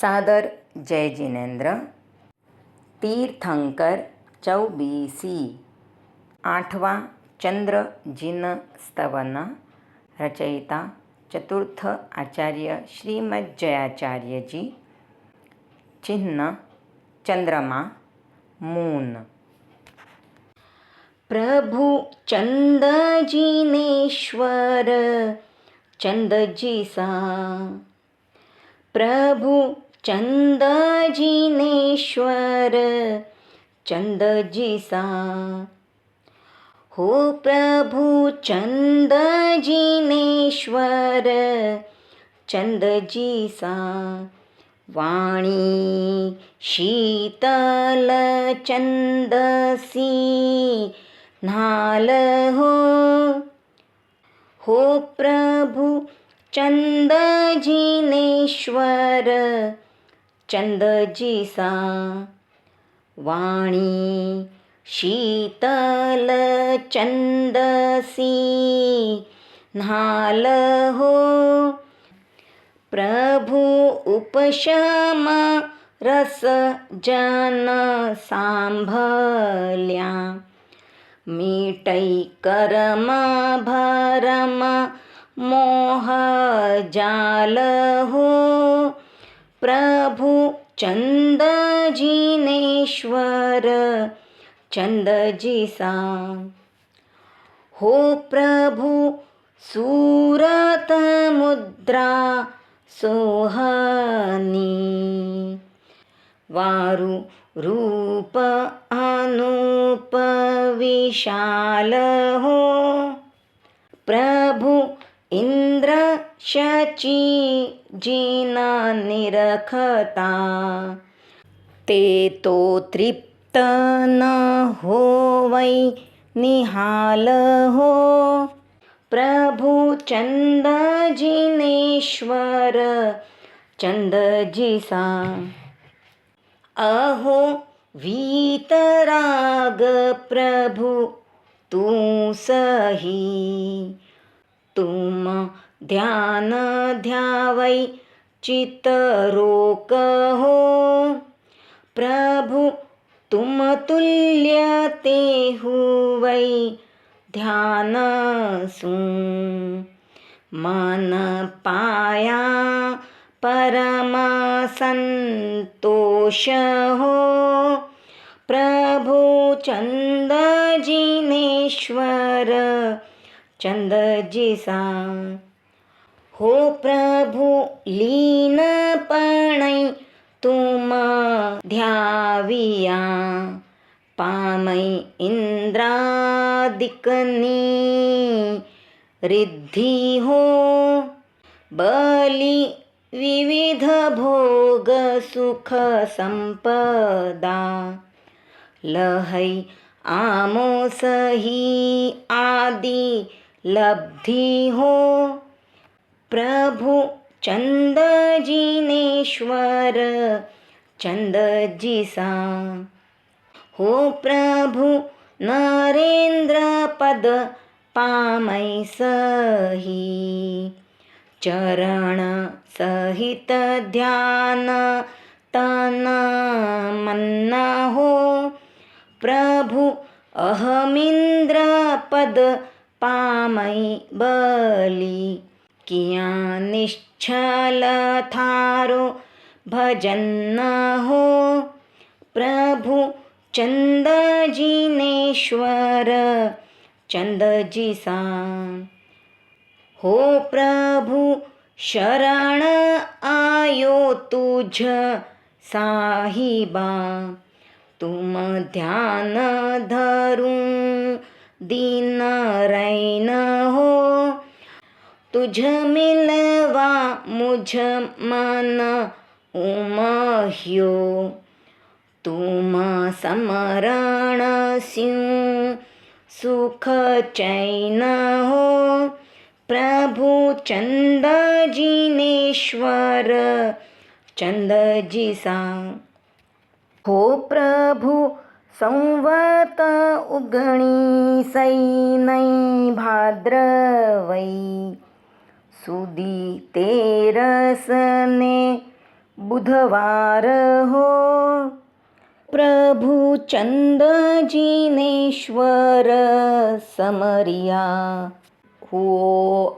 सादर जय जिनेंद्र. तीर्थंकर चौबीसी. 8वा चंद्र जिन स्तवन. रचयिता चतुर्थ आचार्य श्रीमद जयाचार्य जी. चिन्ह चंद्रमा मून. प्रभु चंद जिनेश्वर चंद जीसा. प्रभु चंद जिनेश्वर चंद जीसा. हो प्रभु चंद जिनेश्वर चंद जीसा. वाणी शीतल चंदसी नाल हो प्रभु चंद जिनेश्वर चंद जीसा. वाणी शीतल चंदसी नाल प्रभु उपशम रस जन सांभल्या. मिटै करम भरम मोह जाल प्रभु चंद जिनेश्वर चंद जीसा. हो प्रभु सूरत मुद्रा सोहनी. वारु रूप अनूप विशाल प्रभु इंद्र शची जिन निरखता. ते तो तृप्त न होवै निहाल प्रभु चंद जिनेश्वर चंद जीसा. अहो वीतराग प्रभु तू सही. तुम ध्यान ध्यावै चित रोक प्रभु तुम तुल्य ते हुवै ध्यान सु. मन पाया परमा संतोष प्रभु चंद जिनेश्वर चंद जीसा. हो प्रभु लीन पणै तुम ध्याविया. पामै इंद्रादिकनी रिद्धि बली विविध भोग सुख संपदा. लहै आमोसही आदि लब्धि प्रभु चंद जिनेश्वर चंद जीसा. हो प्रभु नरेंद्र पद पामै सही. चरण सहित ध्यान तन मन प्रभु अहमिंद्र पद पामै बली. किया निश्चल थारो भजन प्रभु चंद जिनेश्वर चंद जीसा. हो प्रभु शरण आयो तुझ साहिबा. तुम ध्यान धरू दीन रैन तुझ मिलवा मुझ मन उमह्यो. तुम समरण स्यु सुख चैन प्रभु चंद जिनेश्वर चंद जीसा. हो प्रभु संवत उगणी सैनै भाद्रवै. सुदी तेरसने बुधवार हो प्रभु चंद जिनेश्वर समरिया हो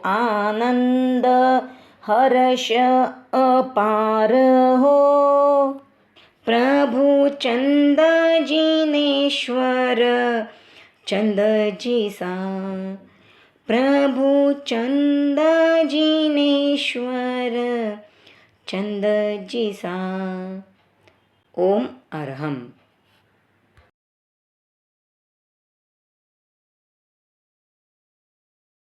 आनंद हर्ष अपार हो प्रभु चंद जिनेश्वर चंद जिसा प्रभु चंद जिनेश्वर चंद जिसा ओम अरहम।